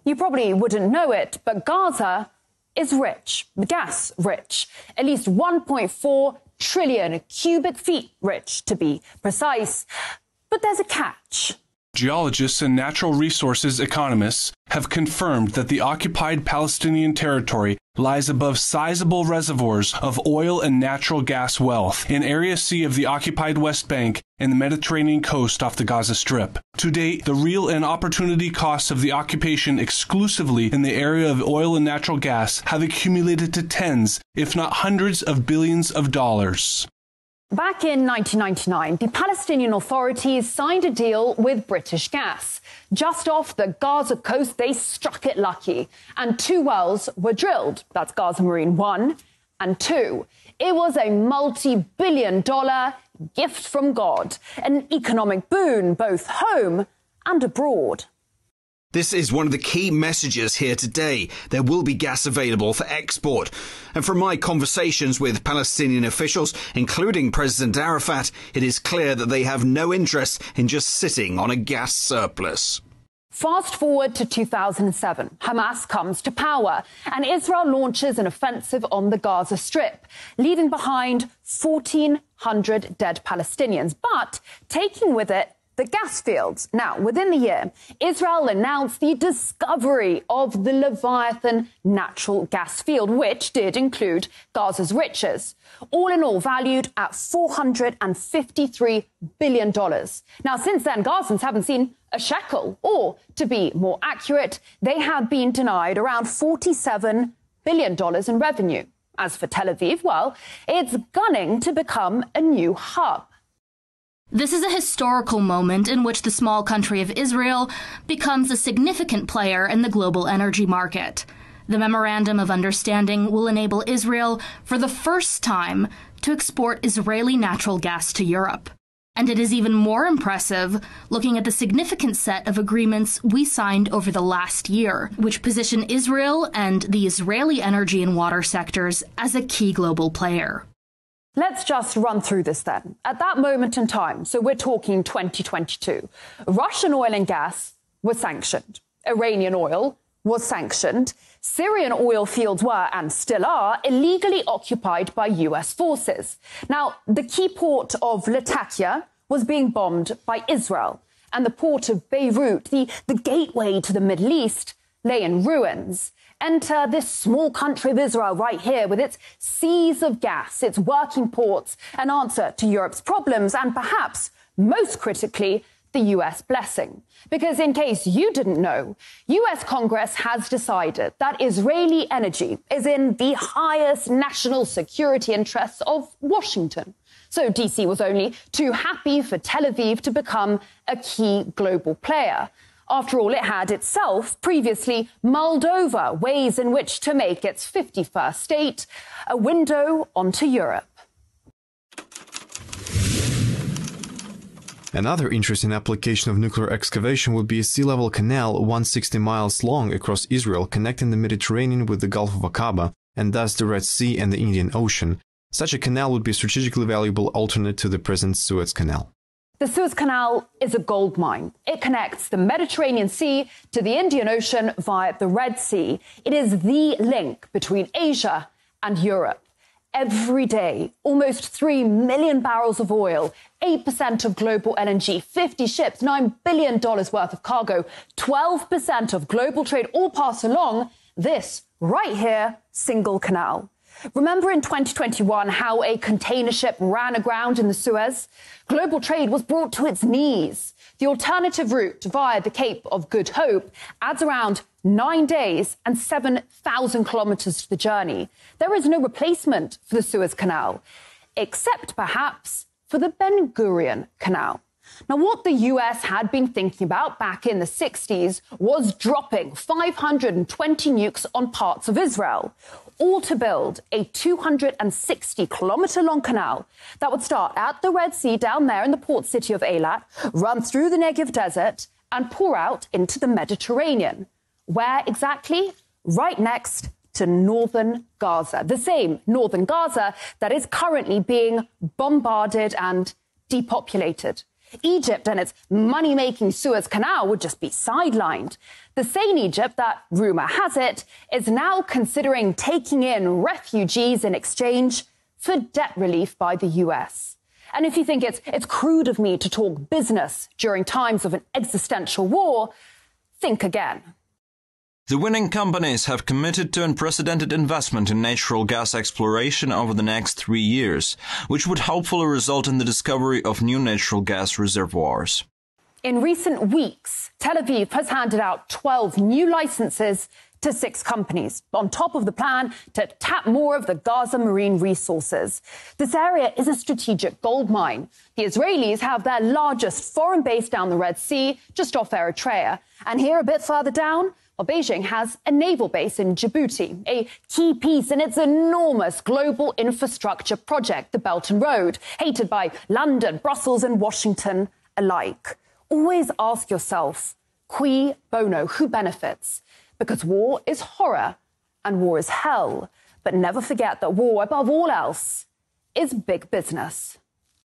You probably wouldn't know it, but Gaza is rich, gas rich, at least 1.4 trillion cubic feet rich, to be precise. But there's a catch. Geologists and natural resources economists have confirmed that the occupied Palestinian territory lies above sizable reservoirs of oil and natural gas wealth in Area C of the occupied West Bank and the Mediterranean coast off the Gaza Strip. To date, the real and opportunity costs of the occupation exclusively in the area of oil and natural gas have accumulated to tens, if not hundreds of billions of dollars. Back in 1999, the Palestinian authorities signed a deal with British Gas. Just off the Gaza coast, they struck it lucky, and 2 wells were drilled. That's Gaza Marine 1 and 2. It was a multi-billion-dollar gift from God, an economic boon both home and abroad. This is one of the key messages here today. There will be gas available for export. And from my conversations with Palestinian officials, including President Arafat, it is clear that they have no interest in just sitting on a gas surplus. Fast forward to 2007. Hamas comes to power and Israel launches an offensive on the Gaza Strip, leaving behind 1,400 dead Palestinians, but taking with it the gas fields. Now, within the year, Israel announced the discovery of the Leviathan natural gas field, which did include Gaza's riches, all in all valued at $453 billion. Now, since then, Gazans haven't seen a shekel, or to be more accurate, they have been denied around $47 billion in revenue. As for Tel Aviv, well, it's gunning to become a new hub. This is a historical moment in which the small country of Israel becomes a significant player in the global energy market. The Memorandum of Understanding will enable Israel, for the first time, to export Israeli natural gas to Europe. And it is even more impressive looking at the significant set of agreements we signed over the last year, which position Israel and the Israeli energy and water sectors as a key global player. Let's just run through this then. At that moment in time, so we're talking 2022, Russian oil and gas was sanctioned. Iranian oil was sanctioned. Syrian oil fields were, and still are, illegally occupied by US forces. Now, the key port of Latakia was being bombed by Israel, and the port of Beirut, the gateway to the Middle East, lay in ruins. Enter this small country of Israel right here with its seas of gas, its working ports, an answer to Europe's problems, and perhaps, most critically, the US blessing. Because in case you didn't know, US Congress has decided that Israeli energy is in the highest national security interests of Washington. So DC was only too happy for Tel Aviv to become a key global player. After all, it had itself previously mulled over ways in which to make its 51st state a window onto Europe. Another interesting application of nuclear excavation would be a sea-level canal 160 miles long across Israel, connecting the Mediterranean with the Gulf of Aqaba and thus the Red Sea and the Indian Ocean. Such a canal would be a strategically valuable alternate to the present Suez Canal. The Suez Canal is a gold mine. It connects the Mediterranean Sea to the Indian Ocean via the Red Sea. It is the link between Asia and Europe. Every day, almost 3 million barrels of oil, 8% of global LNG, 50 ships, $9 billion worth of cargo, 12% of global trade all pass along this right here single canal. Remember in 2021 how a container ship ran aground in the Suez? Global trade was brought to its knees. The alternative route via the Cape of Good Hope adds around 9 days and 7,000 kilometers to the journey. There is no replacement for the Suez Canal, except perhaps for the Ben Gurion Canal. Now, what the US had been thinking about back in the 60s was dropping 520 nukes on parts of Israel, all to build a 260-kilometre-long canal that would start at the Red Sea down there in the port city of Eilat, run through the Negev desert and pour out into the Mediterranean. Where exactly? Right next to northern Gaza, the same northern Gaza that is currently being bombarded and depopulated. Egypt and its money-making Suez Canal would just be sidelined. The same Egypt that, rumour has it, is now considering taking in refugees in exchange for debt relief by the US. And if you think it's crude of me to talk business during times of an existential war, think again. The winning companies have committed to unprecedented investment in natural gas exploration over the next 3 years, which would hopefully result in the discovery of new natural gas reservoirs. In recent weeks, Tel Aviv has handed out 12 new licenses to 6 companies, on top of the plan to tap more of the Gaza marine resources. This area is a strategic gold mine. The Israelis have their largest foreign base down the Red Sea, just off Eritrea. And here, a bit further down, well, Beijing has a naval base in Djibouti, a key piece in its enormous global infrastructure project, the Belt and Road, hated by London, Brussels and Washington alike. Always ask yourself, cui bono, who benefits? Because war is horror and war is hell. But never forget that war, above all else, is big business.